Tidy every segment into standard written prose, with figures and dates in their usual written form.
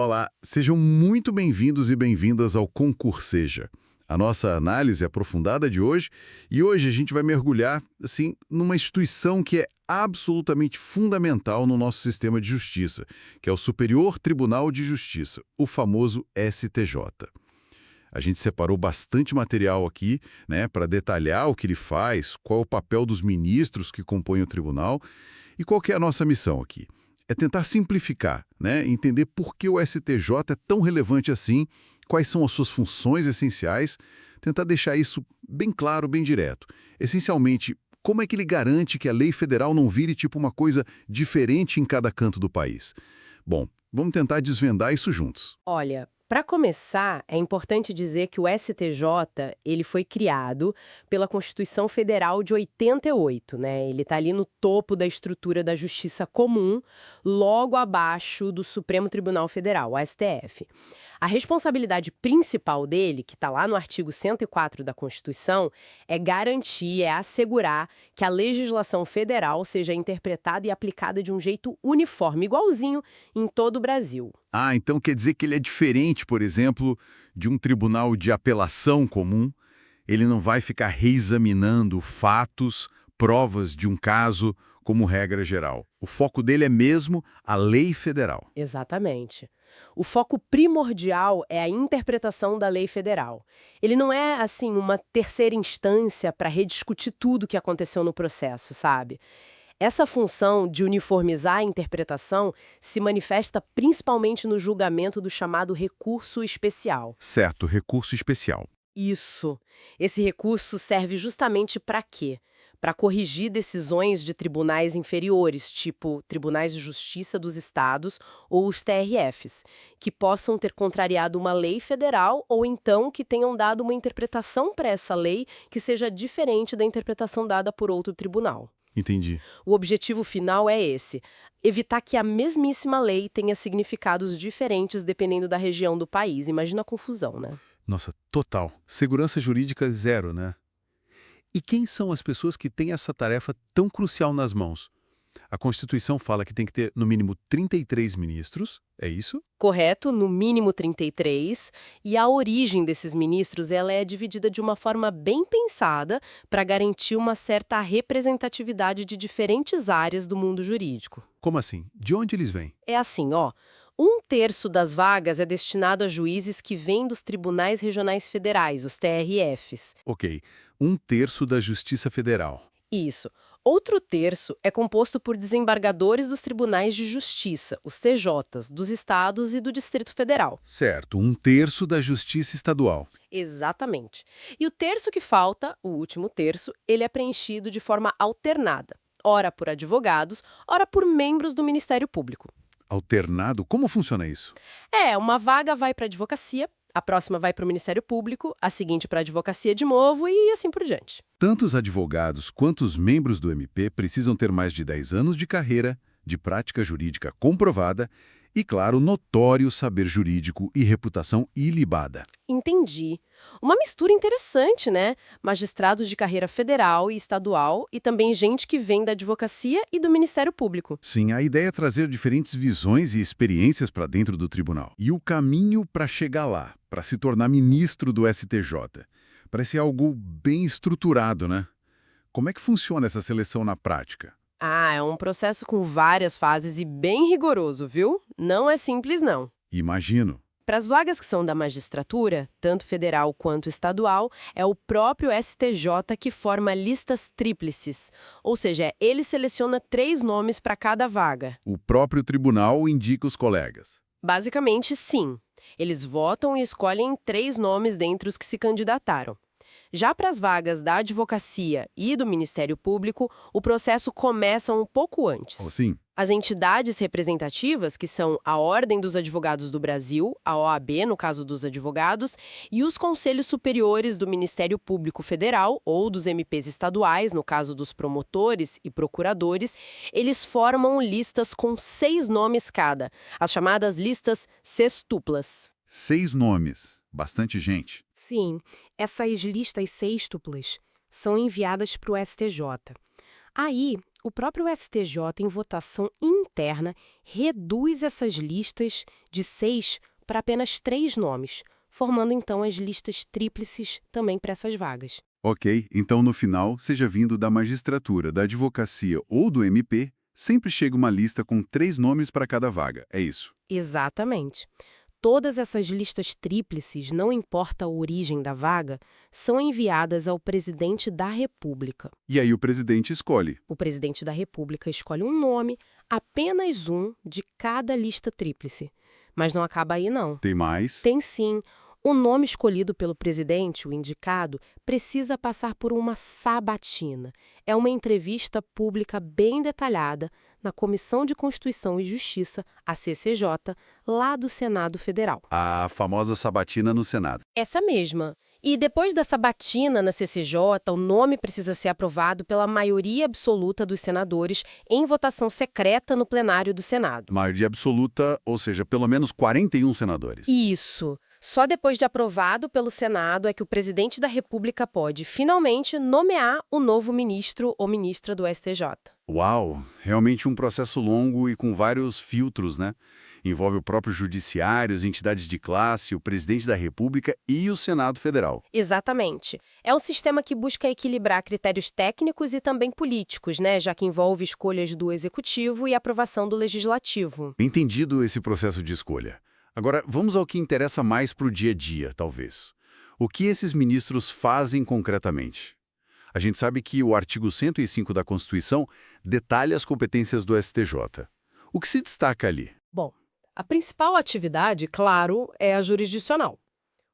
Olá, sejam muito bem-vindos e bem-vindas ao Concurseja, a nossa análise aprofundada de hoje. E hoje a gente vai mergulhar, assim, numa instituição que é absolutamente fundamental no nosso sistema de justiça, que é o Superior Tribunal de Justiça, o famoso STJ. A gente separou bastante material aqui, né, para detalhar o que ele faz, qual é o papel dos ministros que compõem o tribunal e qual que é a nossa missão aqui. É tentar simplificar, né, entender por que o STJ é tão relevante assim, quais são as suas funções essenciais, tentar deixar isso bem claro, bem direto. Essencialmente, como é que ele garante que a lei federal não vire tipo uma coisa diferente em cada canto do país? Bom, vamos tentar desvendar isso juntos. Olha, para começar, é importante dizer que o STJ, ele foi criado pela Constituição Federal de 88, né? Ele está ali no topo da estrutura da Justiça Comum, logo abaixo do Supremo Tribunal Federal, o STF. A responsabilidade principal dele, que está lá no artigo 104 da Constituição, é garantir, é assegurar que a legislação federal seja interpretada e aplicada de um jeito uniforme, igualzinho em todo o Brasil. Ah, então quer dizer que ele é diferente, por exemplo, de um tribunal de apelação comum? Ele não vai ficar reexaminando fatos, provas de um caso como regra geral. O foco dele é mesmo a lei federal. Exatamente. O foco primordial é a interpretação da lei federal. Ele não é, assim, uma terceira instância para rediscutir tudo o que aconteceu no processo, sabe? Essa função de uniformizar a interpretação se manifesta principalmente no julgamento do chamado recurso especial. Certo, recurso especial. Isso. Esse recurso serve justamente para quê? Para corrigir decisões de tribunais inferiores, tipo Tribunais de Justiça dos Estados ou os TRFs, que possam ter contrariado uma lei federal ou então que tenham dado uma interpretação para essa lei que seja diferente da interpretação dada por outro tribunal. Entendi. O objetivo final é esse: evitar que a mesmíssima lei tenha significados diferentes dependendo da região do país. Imagina a confusão, né? Nossa, total. Segurança jurídica zero, né? E quem são as pessoas que têm essa tarefa tão crucial nas mãos? A Constituição fala que tem que ter, no mínimo, 33 ministros, é isso? Correto, no mínimo 33, e a origem desses ministros ela é dividida de uma forma bem pensada para garantir uma certa representatividade de diferentes áreas do mundo jurídico. Como assim? De onde eles vêm? É assim, ó. Um terço das vagas é destinado a juízes que vêm dos tribunais regionais federais, os TRFs. Ok, um terço da Justiça Federal. Isso. Outro terço é composto por desembargadores dos tribunais de justiça, os TJs, dos estados e do Distrito Federal. Certo, um terço da Justiça Estadual. Exatamente. E o terço que falta, o último terço, ele é preenchido de forma alternada, ora por advogados, ora por membros do Ministério Público. Alternado? Como funciona isso? Uma vaga vai para a advocacia, a próxima vai para o Ministério Público, a seguinte para a advocacia de novo e assim por diante. Tanto os advogados quanto os membros do MP precisam ter mais de 10 anos de carreira, de prática jurídica comprovada e, claro, notório saber jurídico e reputação ilibada. Entendi. Uma mistura interessante, né? Magistrados de carreira federal e estadual e também gente que vem da advocacia e do Ministério Público. Sim, a ideia é trazer diferentes visões e experiências para dentro do tribunal. E o caminho para chegar lá, para se tornar ministro do STJ, parece algo bem estruturado, né? Como é que funciona essa seleção na prática? É um processo com várias fases e bem rigoroso, viu? Não é simples, não. Imagino. Para as vagas que são da magistratura, tanto federal quanto estadual, é o próprio STJ que forma listas tríplices, ou seja, ele seleciona 3 nomes para cada vaga. O próprio tribunal indica os colegas. Basicamente, sim. Eles votam e escolhem 3 nomes dentre os que se candidataram. Já para as vagas da advocacia e do Ministério Público, o processo começa um pouco antes. Sim. As entidades representativas, que são a Ordem dos Advogados do Brasil, a OAB, no caso dos advogados, e os conselhos superiores do Ministério Público Federal ou dos MPs estaduais, no caso dos promotores e procuradores, eles formam listas com 6 nomes cada, as chamadas listas sextuplas. 6 nomes. Bastante gente. Sim, essas listas sextuplas são enviadas para o STJ. Aí, O próprio STJ, em votação interna, reduz essas listas de 6 para apenas 3 nomes, formando então as listas tríplices também para essas vagas. Ok, então no final, seja vindo da magistratura, da advocacia ou do MP, sempre chega uma lista com 3 nomes para cada vaga, é isso? Exatamente. Todas essas listas tríplices, não importa a origem da vaga, são enviadas ao presidente da República. E aí o presidente escolhe. O presidente da República escolhe um nome, apenas um, de cada lista tríplice. Mas não acaba aí, não. Tem mais? Tem sim. O nome escolhido pelo presidente, o indicado, precisa passar por uma sabatina. É uma entrevista pública bem detalhada na Comissão de Constituição e Justiça, a CCJ, lá do Senado Federal. A famosa sabatina no Senado. Essa mesma. E depois da sabatina na CCJ, o nome precisa ser aprovado pela maioria absoluta dos senadores em votação secreta no plenário do Senado. Maioria absoluta, ou seja, pelo menos 41 senadores. Isso. Só depois de aprovado pelo Senado é que o presidente da República pode, finalmente, nomear o novo ministro ou ministra do STJ. Uau, realmente um processo longo e com vários filtros, né? Envolve o próprio judiciário, as entidades de classe, o presidente da República e o Senado Federal. Exatamente. É um sistema que busca equilibrar critérios técnicos e também políticos, né? Já que envolve escolhas do Executivo e aprovação do Legislativo. Entendido esse processo de escolha. Agora, vamos ao que interessa mais para o dia a dia, talvez. O que esses ministros fazem concretamente? A gente sabe que o artigo 105 da Constituição detalha as competências do STJ. O que se destaca ali? Bom, a principal atividade, claro, é a jurisdicional,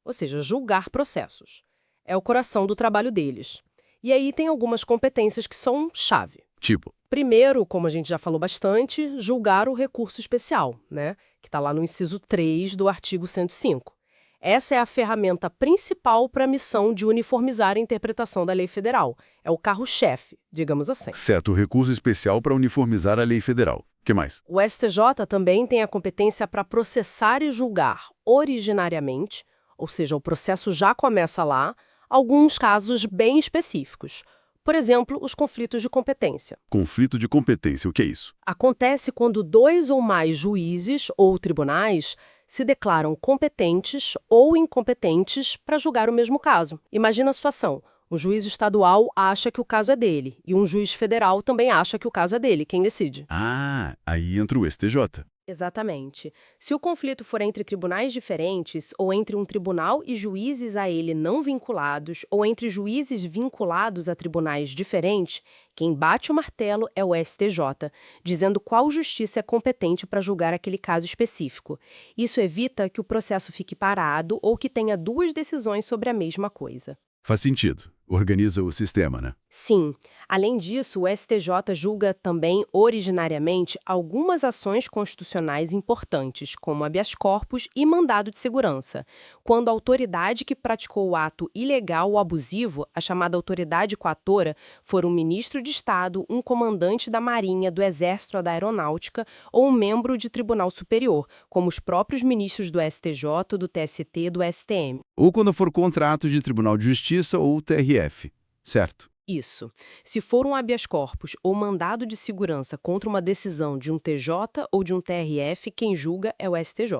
ou seja, julgar processos. É o coração do trabalho deles. E aí tem algumas competências que são chave. Tipo, Primeiro, como a gente já falou bastante, julgar o recurso especial, né? Que está lá no inciso 3 do artigo 105. Essa é a ferramenta principal para a missão de uniformizar a interpretação da lei federal. É o carro-chefe, digamos assim. certo, o recurso especial para uniformizar a lei federal. O que mais? O STJ também tem a competência para processar e julgar originariamente, ou seja, o processo já começa lá, alguns casos bem específicos. Por exemplo, os conflitos de competência. Conflito de competência, o que é isso? Acontece quando 2 ou mais juízes ou tribunais se declaram competentes ou incompetentes para julgar o mesmo caso. Imagina a situação. Um juiz estadual acha que o caso é dele e um juiz federal também acha que o caso é dele. Quem decide? Ah, aí entra o STJ. Exatamente. Se o conflito for entre tribunais diferentes, ou entre um tribunal e juízes a ele não vinculados, ou entre juízes vinculados a tribunais diferentes, quem bate o martelo é o STJ, dizendo qual justiça é competente para julgar aquele caso específico. Isso evita que o processo fique parado ou que tenha 2 decisões sobre a mesma coisa. Faz sentido. Organiza o sistema, né? Sim. Além disso, o STJ julga também, originariamente, algumas ações constitucionais importantes, como habeas corpus e mandado de segurança, quando a autoridade que praticou o ato ilegal ou abusivo, a chamada autoridade coatora, for um ministro de Estado, um comandante da Marinha, do Exército ou da Aeronáutica ou um membro de tribunal superior, como os próprios ministros do STJ, do TST e do STM. Ou quando for contrato de Tribunal de Justiça ou TRF, certo? Isso. Se for um habeas corpus ou mandado de segurança contra uma decisão de um TJ ou de um TRF, quem julga é o STJ.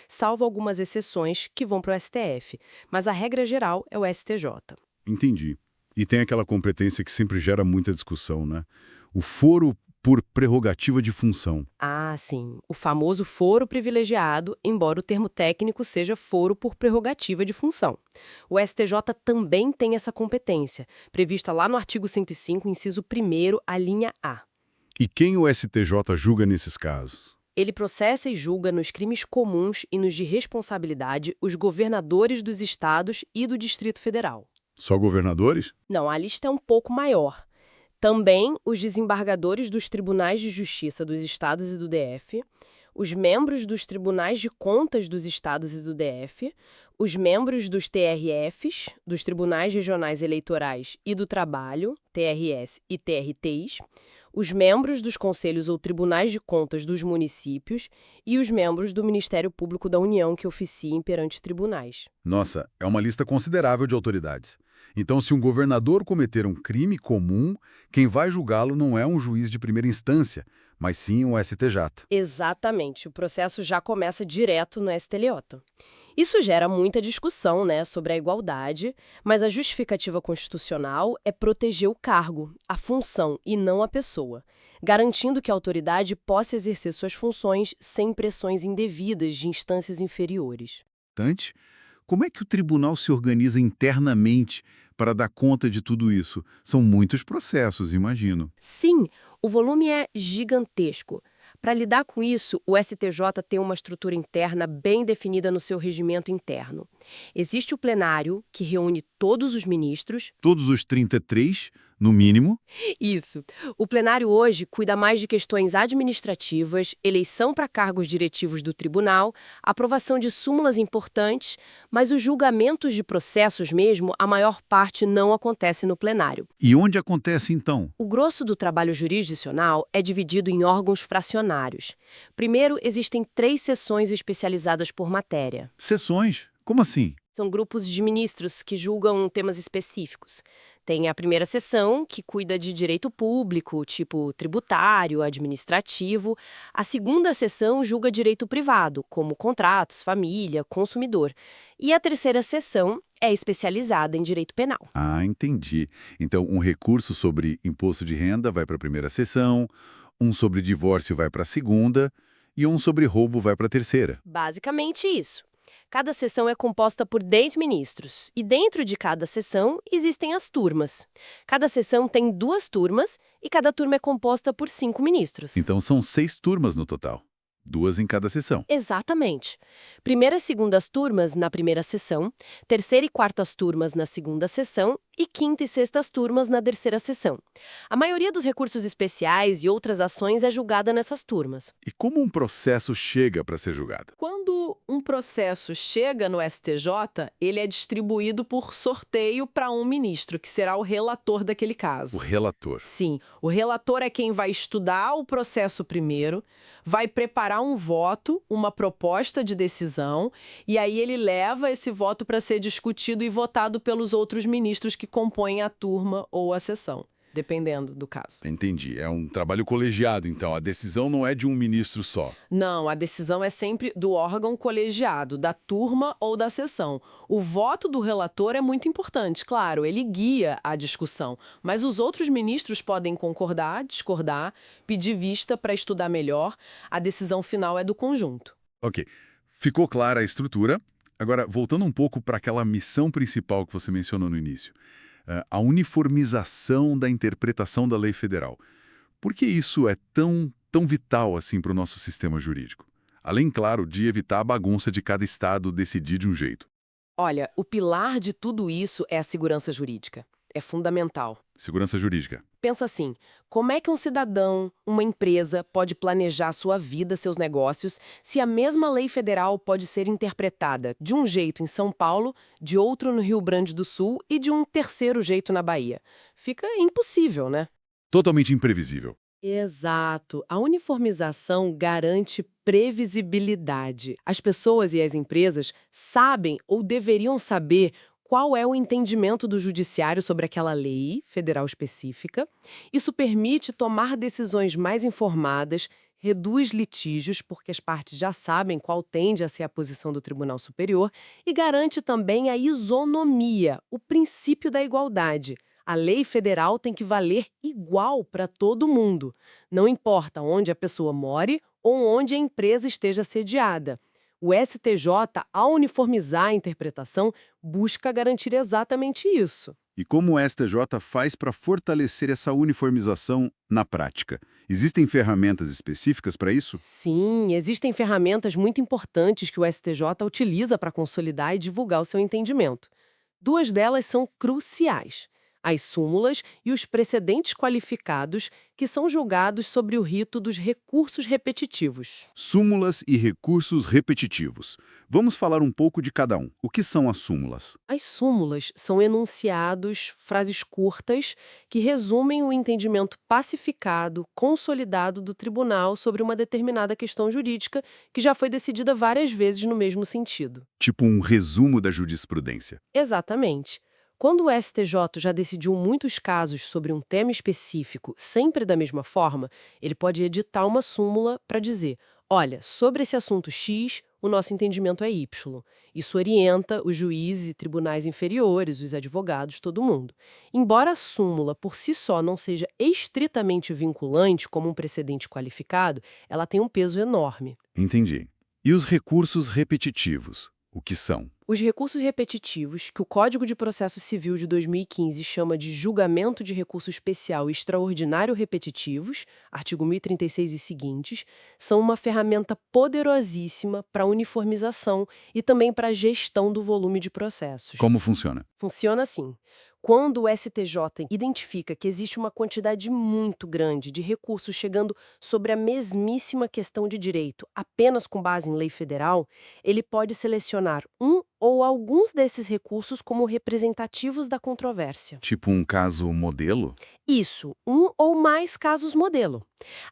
Salvo algumas exceções que vão para o STF, mas a regra geral é o STJ. Entendi. E tem aquela competência que sempre gera muita discussão, né? O foro por prerrogativa de função. Ah, sim. O famoso foro privilegiado, embora o termo técnico seja foro por prerrogativa de função. O STJ também tem essa competência, prevista lá no artigo 105, inciso 1º, a linha A. E quem o STJ julga nesses casos? Ele processa e julga nos crimes comuns e nos de responsabilidade os governadores dos estados e do Distrito Federal. Só governadores? Não, a lista é um pouco maior. Também os desembargadores dos tribunais de justiça dos estados e do DF, os membros dos tribunais de contas dos estados e do DF, os membros dos TRFs, dos tribunais regionais eleitorais e do trabalho, TRS e TRTs, os membros dos conselhos ou tribunais de contas dos municípios e os membros do Ministério Público da União que oficiem perante tribunais. Nossa, é uma lista considerável de autoridades. Então, se um governador cometer um crime comum, quem vai julgá-lo não é um juiz de primeira instância, mas sim o STJ. Exatamente, o processo já começa direto no STJ. Isso gera muita discussão, né, sobre a igualdade, mas a justificativa constitucional é proteger o cargo, a função e não a pessoa, garantindo que a autoridade possa exercer suas funções sem pressões indevidas de instâncias inferiores. Importante. Como é que o tribunal se organiza internamente para dar conta de tudo isso? São muitos processos, imagino. Sim, o volume é gigantesco. Para lidar com isso, o STJ tem uma estrutura interna bem definida no seu regimento interno. Existe o plenário, que reúne todos os ministros. Todos os 33, no mínimo. Isso. O plenário hoje cuida mais de questões administrativas, eleição para cargos diretivos do tribunal, aprovação de súmulas importantes, mas os julgamentos de processos mesmo, a maior parte não acontece no plenário. E onde acontece, então? O grosso do trabalho jurisdicional é dividido em órgãos fracionários. Primeiro, existem 3 seções especializadas por matéria. Sessões? Como assim? São grupos de ministros que julgam temas específicos. Tem a primeira seção, que cuida de direito público, tipo tributário, administrativo. A segunda seção julga direito privado, como contratos, família, consumidor. E a terceira seção é especializada em direito penal. Ah, entendi. Então, um recurso sobre imposto de renda vai para a primeira sessão, um sobre divórcio vai para a segunda e um sobre roubo vai para a terceira. Basicamente isso. Cada sessão é composta por 10 ministros, e dentro de cada sessão existem as turmas. Cada sessão tem 2 turmas, e cada turma é composta por 5 ministros. Então, são 6 turmas no total. 2 em cada sessão. Exatamente. Primeira e segundas turmas na primeira sessão, terceira e quartas turmas na segunda sessão e quinta e sextas turmas na terceira sessão. A maioria dos recursos especiais e outras ações é julgada nessas turmas. E como um processo chega para ser julgado? Quando um processo chega no STJ, ele é distribuído por sorteio para um ministro, que será o relator daquele caso. O relator. Sim, o relator é quem vai estudar o processo primeiro, vai preparar um voto, uma proposta de decisão, e aí ele leva esse voto para ser discutido e votado pelos outros ministros que compõem a turma ou a sessão, dependendo do caso. Entendi. É um trabalho colegiado, então. A decisão não é de um ministro só. Não, a decisão é sempre do órgão colegiado, da turma ou da sessão. O voto do relator é muito importante, claro, ele guia a discussão, mas os outros ministros podem concordar, discordar, pedir vista para estudar melhor. A decisão final é do conjunto. Ok. Ficou clara a estrutura. Agora, voltando um pouco para aquela missão principal que você mencionou no início. A uniformização da interpretação da lei federal. Por que isso é tão vital assim para o nosso sistema jurídico? Além, claro, de evitar a bagunça de cada estado decidir de um jeito. Olha, o pilar de tudo isso é a segurança jurídica. É fundamental. Segurança jurídica. Pensa assim, como é que um cidadão, uma empresa, pode planejar sua vida, seus negócios, se a mesma lei federal pode ser interpretada de um jeito em São Paulo, de outro no Rio Grande do Sul e de um terceiro jeito na Bahia? Fica impossível, né? Totalmente imprevisível. Exato. A uniformização garante previsibilidade. As pessoas e as empresas sabem ou deveriam saber qual é o entendimento do judiciário sobre aquela lei federal específica. Isso permite tomar decisões mais informadas, reduz litígios, porque as partes já sabem qual tende a ser a posição do Tribunal Superior, e garante também a isonomia, o princípio da igualdade. A lei federal tem que valer igual para todo mundo, não importa onde a pessoa more ou onde a empresa esteja sediada. O STJ, ao uniformizar a interpretação, busca garantir exatamente isso. E como o STJ faz para fortalecer essa uniformização na prática? Existem ferramentas específicas para isso? Sim, existem ferramentas muito importantes que o STJ utiliza para consolidar e divulgar o seu entendimento. 2 delas são cruciais. as súmulas e os precedentes qualificados, que são julgados sobre o rito dos recursos repetitivos. Súmulas e recursos repetitivos. Vamos falar um pouco de cada um. O que são as súmulas? As súmulas são enunciados, frases curtas, que resumem o entendimento pacificado, consolidado do tribunal sobre uma determinada questão jurídica que já foi decidida várias vezes no mesmo sentido. Tipo um resumo da jurisprudência. Exatamente. Quando o STJ já decidiu muitos casos sobre um tema específico, sempre da mesma forma, ele pode editar uma súmula para dizer: olha, sobre esse assunto X, o nosso entendimento é Y. Isso orienta os juízes e tribunais inferiores, os advogados, todo mundo. Embora a súmula por si só não seja estritamente vinculante como um precedente qualificado, ela tem um peso enorme. Entendi. E os recursos repetitivos? O que são? Os recursos repetitivos, que o Código de Processo Civil de 2015 chama de julgamento de recurso especial e extraordinário repetitivos, artigo 1036 e seguintes, são uma ferramenta poderosíssima para uniformização e também para a gestão do volume de processos. Como funciona? Funciona assim. Quando o STJ identifica que existe uma quantidade muito grande de recursos chegando sobre a mesmíssima questão de direito, apenas com base em lei federal, ele pode selecionar um ou alguns desses recursos como representativos da controvérsia. Tipo um caso modelo? Isso, um ou mais casos modelo.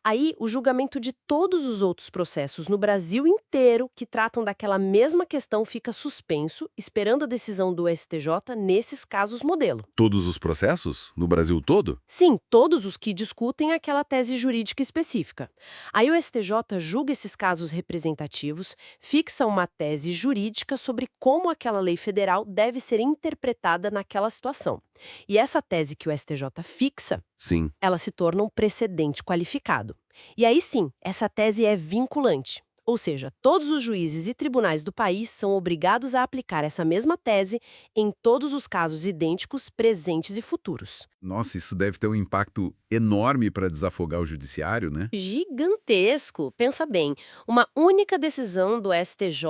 Aí, o julgamento de todos os outros processos no Brasil inteiro que tratam daquela mesma questão fica suspenso, esperando a decisão do STJ nesses casos modelo. Todos os processos? No Brasil todo? Sim, todos os que discutem aquela tese jurídica específica. Aí o STJ julga esses casos representativos, fixa uma tese jurídica sobre como aquela lei federal deve ser interpretada naquela situação. E essa tese que o STJ fixa, Sim. ela se torna um precedente qualificado. E aí sim, essa tese é vinculante. Ou seja, todos os juízes e tribunais do país são obrigados a aplicar essa mesma tese em todos os casos idênticos, presentes e futuros. Nossa, isso deve ter um impacto enorme para desafogar o judiciário, né? Gigantesco. Pensa bem, uma única decisão do STJ,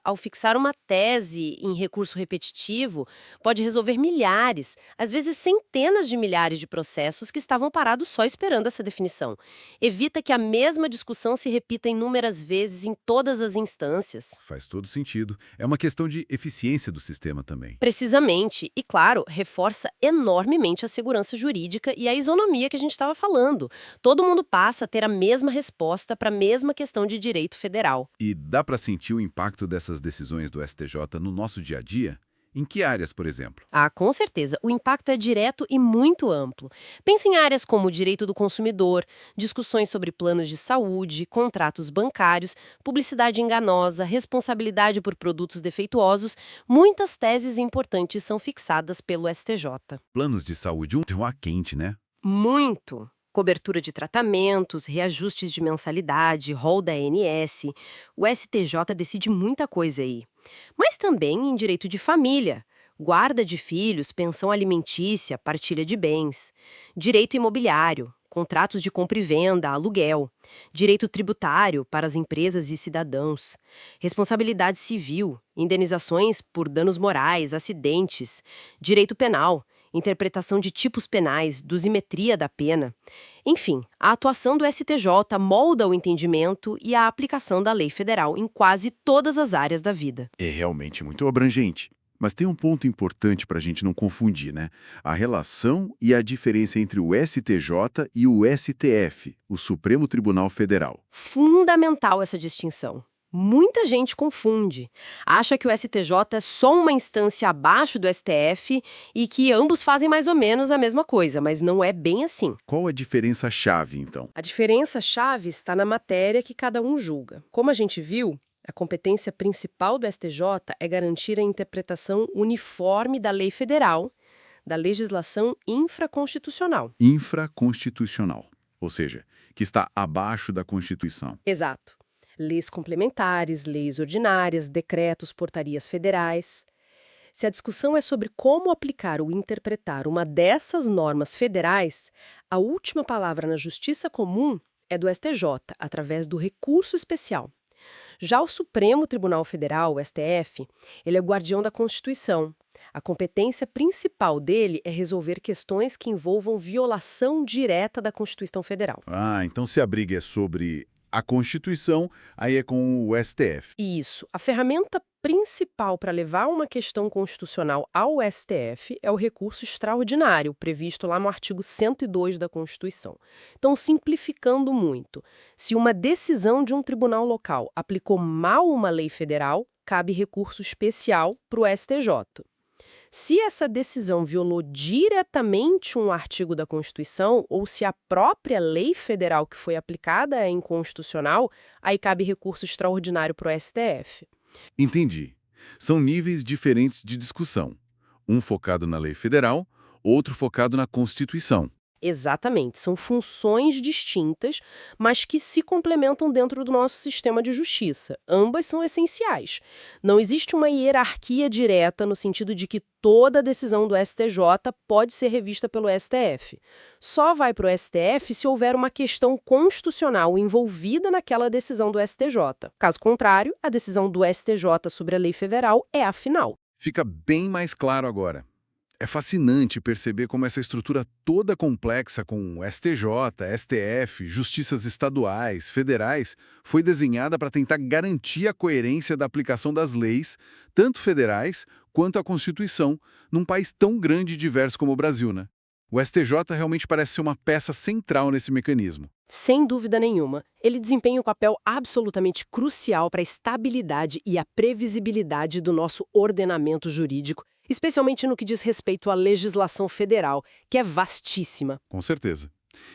ao fixar uma tese em recurso repetitivo, pode resolver milhares, às vezes centenas de milhares de processos que estavam parados só esperando essa definição. Evita que a mesma discussão se repita inúmeras vezes em todas as instâncias. Faz todo sentido. É uma questão de eficiência do sistema também. Precisamente, e claro, reforça enormemente a segurança jurídica e a isonomia que a gente estava falando. Todo mundo passa a ter a mesma resposta para a mesma questão de direito federal. E dá para sentir o impacto dessas decisões do STJ no nosso dia a dia? Em que áreas, por exemplo? Ah, com certeza. O impacto é direto e muito amplo. Pense em áreas como o direito do consumidor, discussões sobre planos de saúde, contratos bancários, publicidade enganosa, responsabilidade por produtos defeituosos. Muitas teses importantes são fixadas pelo STJ. Planos de saúde, um ar quente, né? Muito. Cobertura de tratamentos, reajustes de mensalidade, rol da ANS. O STJ decide muita coisa aí. Mas também em direito de família, guarda de filhos, pensão alimentícia, partilha de bens, direito imobiliário, contratos de compra e venda, aluguel, direito tributário para as empresas e cidadãos, responsabilidade civil, indenizações por danos morais, acidentes, direito penal, interpretação de tipos penais, dosimetria da pena. Enfim, a atuação do STJ molda o entendimento e a aplicação da lei federal em quase todas as áreas da vida. É realmente muito abrangente. Mas tem um ponto importante para a gente não confundir, né? A relação e a diferença entre o STJ e o STF, o Supremo Tribunal Federal. Fundamental essa distinção. Muita gente confunde. Acha que o STJ é só uma instância abaixo do STF e que ambos fazem mais ou menos a mesma coisa, mas não é bem assim. Qual a diferença-chave, então? A diferença-chave está na matéria que cada um julga. Como a gente viu, a competência principal do STJ é garantir a interpretação uniforme da lei federal, da legislação infraconstitucional. Infraconstitucional, ou seja, que está abaixo da Constituição. Exato. Leis complementares, leis ordinárias, decretos, portarias federais. Se a discussão é sobre como aplicar ou interpretar uma dessas normas federais, a última palavra na justiça comum é do STJ, através do recurso especial. Já o Supremo Tribunal Federal, o STF, ele é guardião da Constituição. A competência principal dele é resolver questões que envolvam violação direta da Constituição Federal. Ah, então se a briga é sobre a Constituição, aí é com o STF. Isso. A ferramenta principal para levar uma questão constitucional ao STF é o recurso extraordinário, previsto lá no artigo 102 da Constituição. Então, simplificando muito, se uma decisão de um tribunal local aplicou mal uma lei federal, cabe recurso especial para o STJ. Se essa decisão violou diretamente um artigo da Constituição ou se a própria lei federal que foi aplicada é inconstitucional, aí cabe recurso extraordinário para o STF. Entendi. São níveis diferentes de discussão. Um focado na lei federal, outro focado na Constituição. Exatamente, são funções distintas, mas que se complementam dentro do nosso sistema de justiça. Ambas são essenciais. Não existe uma hierarquia direta no sentido de que toda decisão do STJ pode ser revista pelo STF. Só vai para o STF se houver uma questão constitucional envolvida naquela decisão do STJ. Caso contrário, a decisão do STJ sobre a lei federal é a final. Fica bem mais claro agora. É fascinante perceber como essa estrutura toda complexa com STJ, STF, justiças estaduais, federais, foi desenhada para tentar garantir a coerência da aplicação das leis, tanto federais quanto a Constituição, num país tão grande e diverso como o Brasil, né? O STJ realmente parece ser uma peça central nesse mecanismo. Sem dúvida nenhuma, ele desempenha um papel absolutamente crucial para a estabilidade e a previsibilidade do nosso ordenamento jurídico, especialmente no que diz respeito à legislação federal, que é vastíssima. Com certeza.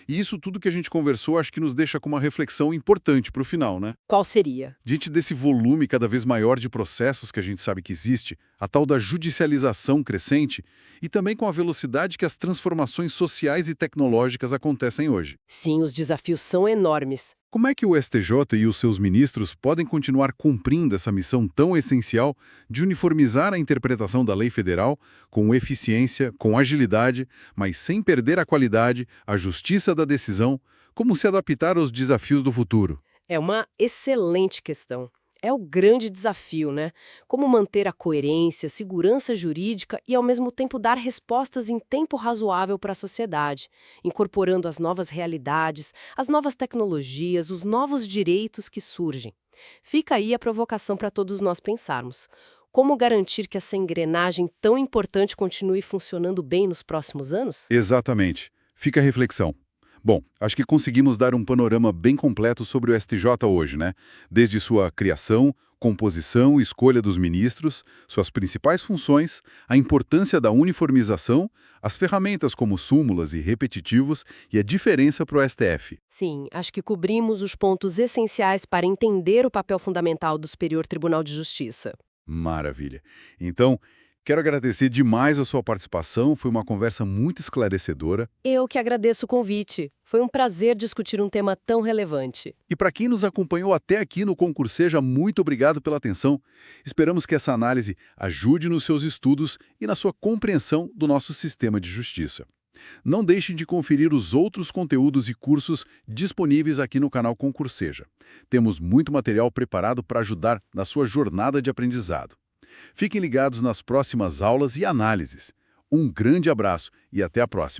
E isso tudo que a gente conversou acho que nos deixa com uma reflexão importante para o final, né? Qual seria? Diante desse volume cada vez maior de processos que a gente sabe que existe, a tal da judicialização crescente, e também com a velocidade que as transformações sociais e tecnológicas acontecem hoje. Sim, os desafios são enormes. Como é que o STJ e os seus ministros podem continuar cumprindo essa missão tão essencial de uniformizar a interpretação da lei federal com eficiência, com agilidade, mas sem perder a qualidade, a justiça da decisão, como se adaptar aos desafios do futuro? É uma excelente questão. É o grande desafio, né? Como manter a coerência, segurança jurídica e, ao mesmo tempo, dar respostas em tempo razoável para a sociedade, incorporando as novas realidades, as novas tecnologias, os novos direitos que surgem. Fica aí a provocação para todos nós pensarmos. Como garantir que essa engrenagem tão importante continue funcionando bem nos próximos anos? Exatamente. Fica a reflexão. Bom, acho que conseguimos dar um panorama bem completo sobre o STJ hoje, né? Desde sua criação, composição e escolha dos ministros, suas principais funções, a importância da uniformização, as ferramentas como súmulas e repetitivos e a diferença para o STF. Sim, acho que cobrimos os pontos essenciais para entender o papel fundamental do Superior Tribunal de Justiça. Maravilha. Então, quero agradecer demais a sua participação, foi uma conversa muito esclarecedora. Eu que agradeço o convite. Foi um prazer discutir um tema tão relevante. E para quem nos acompanhou até aqui no Concurseja, muito obrigado pela atenção. Esperamos que essa análise ajude nos seus estudos e na sua compreensão do nosso sistema de justiça. Não deixem de conferir os outros conteúdos e cursos disponíveis aqui no canal Concurseja. Temos muito material preparado para ajudar na sua jornada de aprendizado. Fiquem ligados nas próximas aulas e análises. Um grande abraço e até a próxima.